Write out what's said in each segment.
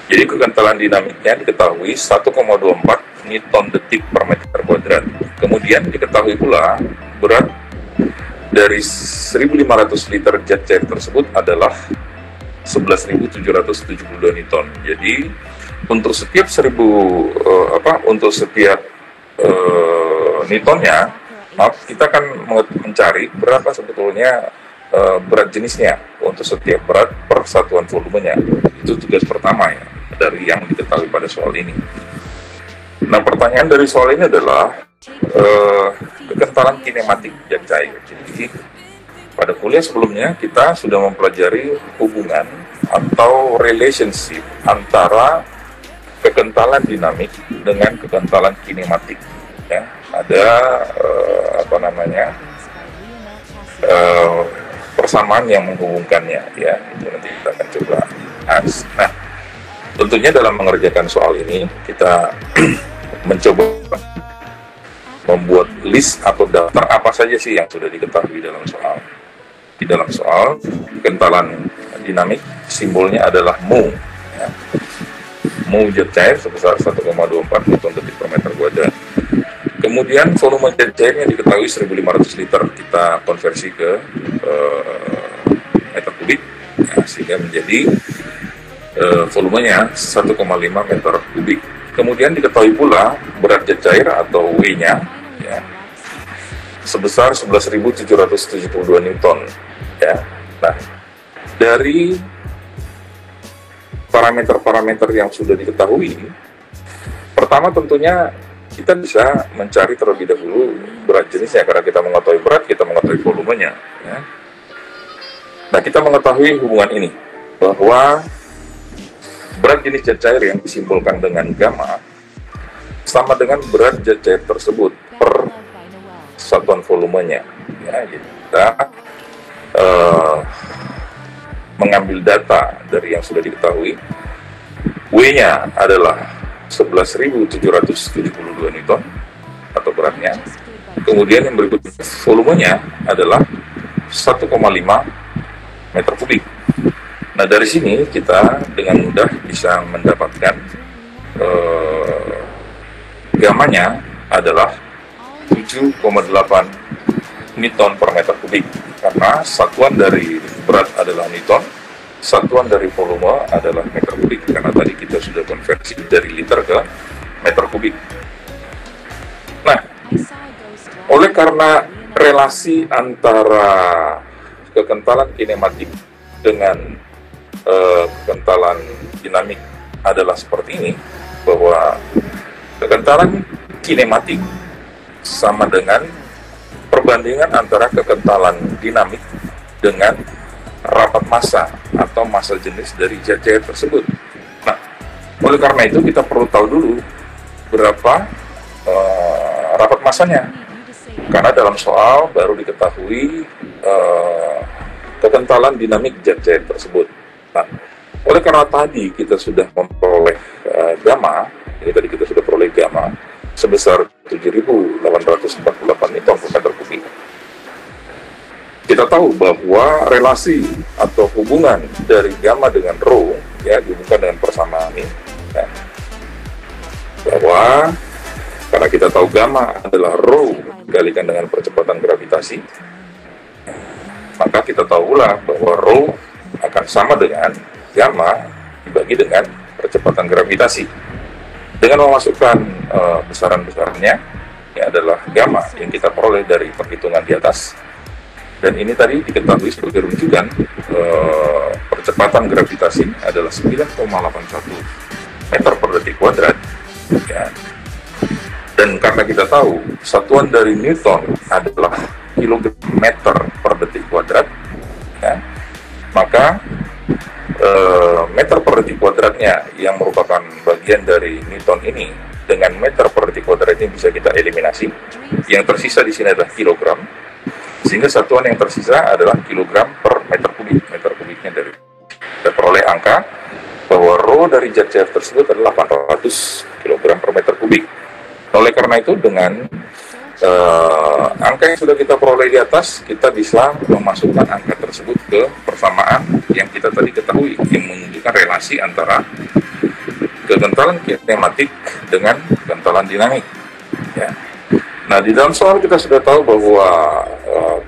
Jadi kekentalan dinamiknya diketahui 1,24 Newton detik per meter kuadrat. Kemudian diketahui pula berat dari 1.500 liter zat cair tersebut adalah 11.772 Newton. Jadi untuk setiap untuk setiap Newtonnya, kita akan mencari berapa sebetulnya berat jenisnya untuk setiap berat per satuan volumenya. Itu tugas pertama ya dari yang diketahui pada soal ini. Nah, pertanyaan dari soal ini adalah kekentalan kinematik zat cair. Jadi pada kuliah sebelumnya kita sudah mempelajari hubungan atau relationship antara kekentalan dinamik dengan kekentalan kinematik. Ya, ada persamaan yang menghubungkannya, ya. Itu nanti kita akan coba bahas. Nah, tentunya dalam mengerjakan soal ini kita mencoba membuat list atau daftar apa saja sih yang sudah diketahui dalam soal. Di dalam soal kekentalan dinamik simbolnya adalah mu, ya. Mu zat cair sebesar 1,24 Newton detik per meter kuadrat. Kemudian volume zat cairnya diketahui 1.500 liter, kita konversi ke meter kubik, ya, sehingga menjadi volumenya 1,5 meter kubik. Kemudian diketahui pula berat zat cair atau W-nya, ya, sebesar 11.772 Newton. Ya. Nah, dari parameter-parameter yang sudah diketahui, pertama tentunya kita bisa mencari terlebih dahulu berat jenisnya, karena kita mengetahui berat, kita mengetahui volumenya. Ya. Nah, kita mengetahui hubungan ini, bahwa berat jenis zat cair yang disimbolkan dengan gamma sama dengan berat zat cair tersebut per satuan volumenya. Ya, jadi kita mengambil data dari yang sudah diketahui. W-nya adalah 11.772 Newton atau beratnya. Kemudian yang berikutnya volumenya adalah 1,5 meter kubik. Nah, dari sini kita dengan mudah bisa mendapatkan gamanya adalah 7,8 Newton per meter kubik, karena satuan dari berat adalah Newton, satuan dari volume adalah meter kubik, karena tadi kita sudah konversi dari liter ke meter kubik. Nah, oleh karena relasi antara kekentalan kinematik dengan kekentalan dinamik adalah seperti ini, bahwa kekentalan kinematik sama dengan perbandingan antara kekentalan dinamik dengan rapat massa atau massa jenis dari zat cair tersebut. Nah, oleh karena itu kita perlu tahu dulu berapa rapat massanya, karena dalam soal baru diketahui kekentalan dinamik zat cair tersebut. Nah, oleh karena tadi kita sudah memperoleh gamma, ini tadi kita sudah peroleh gamma sebesar 7.848 Newton per meter kubik. Kita tahu bahwa relasi atau hubungan dari gamma dengan rho, ya, dihubungkan dengan persamaan ini, ya, bahwa karena kita tahu gamma adalah rho dikalikan dengan percepatan gravitasi, maka kita tahu pula bahwa rho akan sama dengan gamma dibagi dengan percepatan gravitasi. Dengan memasukkan besaran-besarannya, ini adalah gamma yang kita peroleh dari perhitungan di atas. Dan ini tadi diketahui sebagai rujukan percepatan gravitasi adalah 9,81 meter per detik kuadrat. Ya. Dan karena kita tahu satuan dari Newton adalah kilometer per detik kuadrat, ya, maka meter per detik kuadratnya yang merupakan bagian dari Newton ini dengan meter per detik kuadrat ini bisa kita eliminasi. Yang tersisa di sini adalah kilogram, sehingga satuan yang tersisa adalah kilogram per meter kubik. Meter kubiknya dari kita peroleh angka bahwa rho dari zat cair tersebut adalah 800 kg per meter kubik. Oleh karena itu dengan angka yang sudah kita peroleh di atas, kita bisa memasukkan angka tersebut ke persamaan yang kita tadi ketahui, yang menunjukkan relasi antara kekentalan kinematik dengan kekentalan dinamik. Ya. Nah, di dalam soal kita sudah tahu bahwa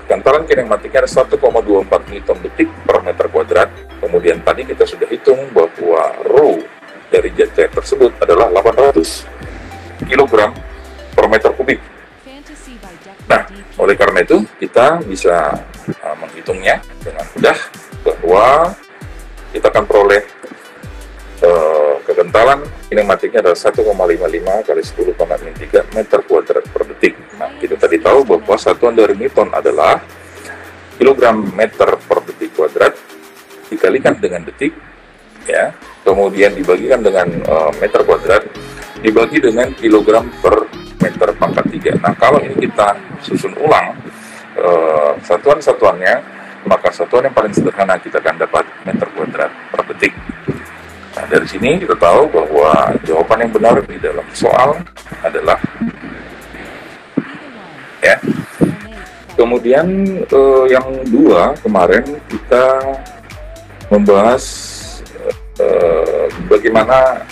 kekentalan kinematiknya ada 1,24 Newton detik per meter kuadrat. Kemudian tadi kita sudah hitung bahwa rho dari zat cair tersebut adalah 800 kg per meter kubik. Nah, oleh karena itu kita bisa menghitungnya dengan mudah bahwa kita akan peroleh kekentalan kinematiknya adalah 1,55 kali 10 pangkat min 3 meter kuadrat per detik. Nah, kita tadi tahu bahwa satuan dari Newton adalah kilogram meter per detik kuadrat dikalikan dengan detik, ya, kemudian dibagikan dengan meter kuadrat, dibagi dengan kilogram per meter pangkat 3. Nah, kalau ini kita susun ulang satuan-satuannya, maka satuan yang paling sederhana kita akan dapat meter kuadrat per detik. Nah, dari sini kita tahu bahwa jawaban yang benar di dalam soal adalah ya. Kemudian yang dua, kemarin kita membahas bagaimana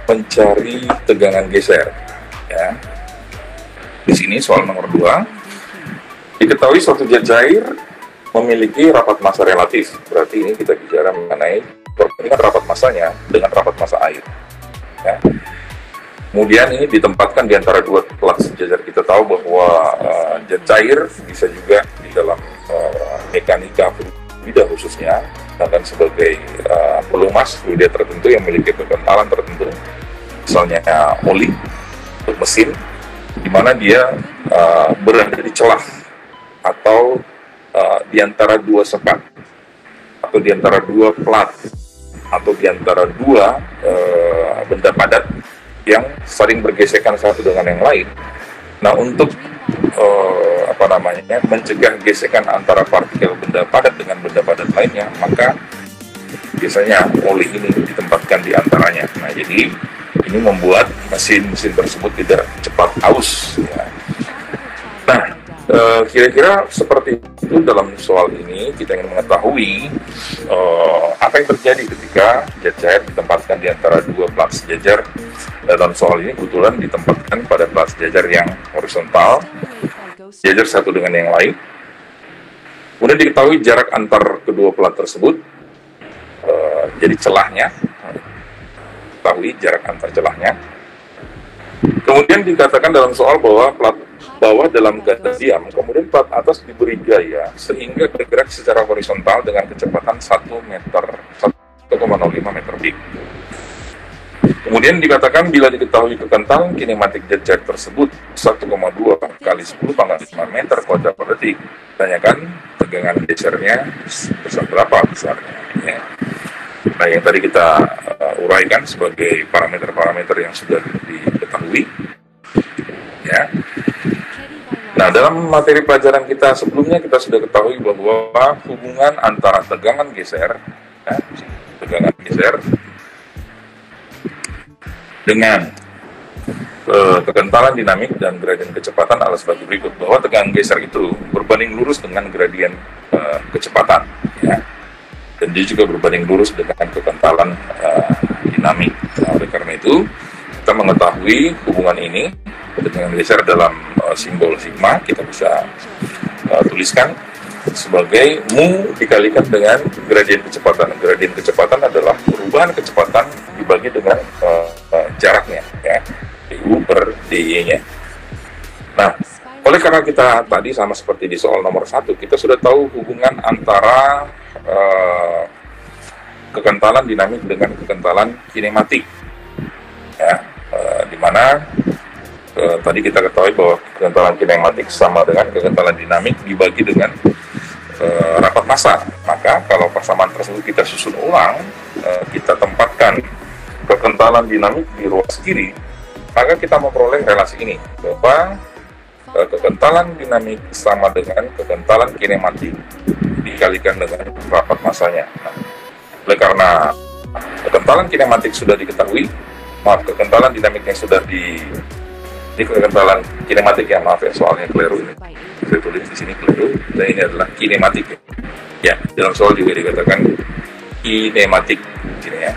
mencari tegangan geser. Ya. Di sini soal nomor 2, diketahui suatu zat cair memiliki rapat massa relatif. Berarti ini kita bicara mengenai perbandingan rapat massanya dengan rapat massa air. Ya. Kemudian ini ditempatkan di antara dua plat sejajar. Kita tahu bahwa zat cair bisa juga di dalam mekanika fluida khususnya akan sebagai pelumas fluida tertentu yang memiliki kekentalan tertentu. Misalnya oli untuk mesin, di mana dia berada di celah atau di antara dua sekat, atau di antara dua plat, atau di antara dua benda padat yang saling bergesekan satu dengan yang lain. Nah, untuk mencegah gesekan antara partikel benda padat dengan benda padat lainnya, maka biasanya oli ini ditempatkan di antaranya. Nah, jadi ini membuat mesin-mesin tersebut tidak cepat aus. Ya. Nah, kira-kira seperti itu dalam soal ini kita ingin mengetahui apa yang terjadi ketika zat cair ditempatkan di antara dua plat sejajar. Dalam soal ini kebetulan ditempatkan pada plat sejajar yang horizontal, sejajar satu dengan yang lain. Kemudian diketahui jarak antar kedua plat tersebut, jadi celahnya, ketahui jarak antar celahnya. Kemudian dikatakan dalam soal bahwa plat bawah dalam garis diam, kemudian plat atas diberi gaya sehingga bergerak secara horizontal dengan kecepatan 1,05 meter per detik. Kemudian dikatakan bila diketahui kekentalan kinematik zat cair tersebut 1,2 kali 10 pangkat 5 meter kuadrat per detik, tanyakan tegangan gesernya berapa besarnya. Ya. Nah, yang tadi kita uraikan sebagai parameter-parameter yang sudah diketahui. Ya. Nah, dalam materi pelajaran kita sebelumnya kita sudah ketahui bahwa hubungan antara tegangan geser, ya, tegangan geser dengan kekentalan dinamik dan gradien kecepatan adalah sebagai berikut, bahwa tegangan geser itu berbanding lurus dengan gradien kecepatan, ya, dan dia juga berbanding lurus dengan kekentalan dinamik. Nah, oleh karena itu kita mengetahui hubungan ini tegangan geser dalam simbol sigma kita bisa tuliskan sebagai mu dikalikan dengan gradien kecepatan. Gradien kecepatan adalah perubahan kecepatan dibagi dengan jaraknya, ya, du per dy-nya. Nah, oleh karena kita tadi sama seperti di soal nomor 1, kita sudah tahu hubungan antara kekentalan dinamik dengan kekentalan kinematik, ya, di mana tadi kita ketahui bahwa kekentalan kinematik sama dengan kekentalan dinamik dibagi dengan rapat massa. Maka kalau persamaan tersebut kita susun ulang, kita tempatkan kekentalan dinamik di ruas kiri, maka kita memperoleh relasi ini, bahwa kekentalan dinamik sama dengan kekentalan kinematik dikalikan dengan rapat massanya. Nah, oleh karena kekentalan kinematik sudah diketahui, kekentalan dinamiknya sudah ini kekentalan kinematik, ya, maaf ya, soalnya keliru ini. Saya tulis di sini keliru, dan ini adalah kinematik. Ya, dalam soal juga dikatakan kinematik ini ya.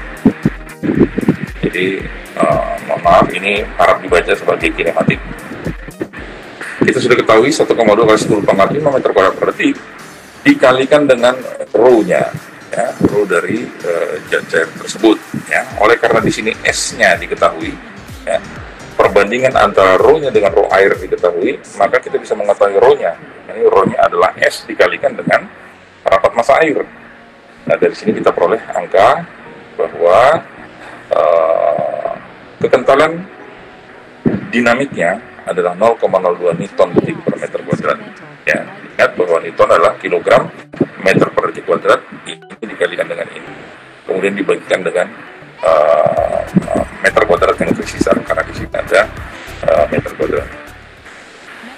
Jadi mohon maaf, ini harap dibaca sebagai kinematik. Kita sudah ketahui 1,2 kali 10⁻5 meter kuadrat per detik dikalikan dengan rho-nya, ya, rho dari zat cair tersebut. Ya. Oleh karena di sini S-nya diketahui, ya, perbandingan antara rho-nya dengan rho air diketahui, maka kita bisa mengetahui rho-nya. Ini rho-nya adalah S dikalikan dengan rapat massa air. Nah, dari sini kita peroleh angka bahwa kekentalan dinamiknya adalah 0,02 Newton detik per meter kuadrat. Ya, ingat bahwa Newton adalah kilogram meter per detik kuadrat, ini dikalikan dengan ini, kemudian dibagikan dengan meter kuadrat yang tersisa, karena di sini ada meter kuadrat.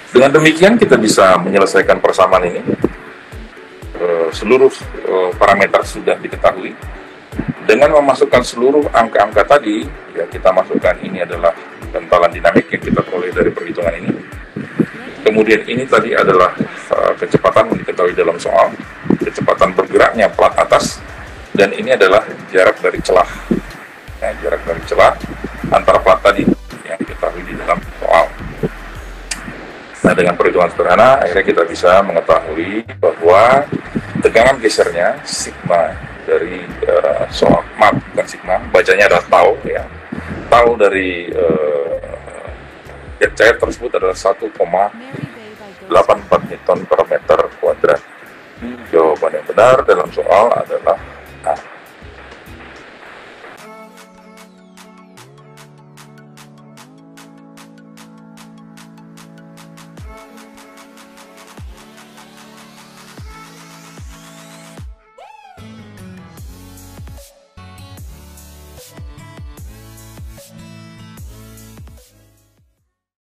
Dengan demikian kita bisa menyelesaikan persamaan ini. Seluruh parameter sudah diketahui. Dengan memasukkan seluruh angka-angka tadi, ya, kita masukkan ini adalah kekentalan dinamik yang kita peroleh dari perhitungan ini. Kemudian ini tadi adalah kecepatan yang diketahui dalam soal, kecepatan bergeraknya plat atas, dan ini adalah jarak dari celah. Nah, jarak dari celah antara plat tadi yang diketahui di dalam soal. Nah, dengan perhitungan sederhana, akhirnya kita bisa mengetahui bahwa tegangan gesernya sigma dari soal, maaf, bukan sigma, bacanya adalah tau, ya. Tau dari zat cair tersebut adalah 1,84 Newton per meter kuadrat. Jawaban yang benar dalam soal adalah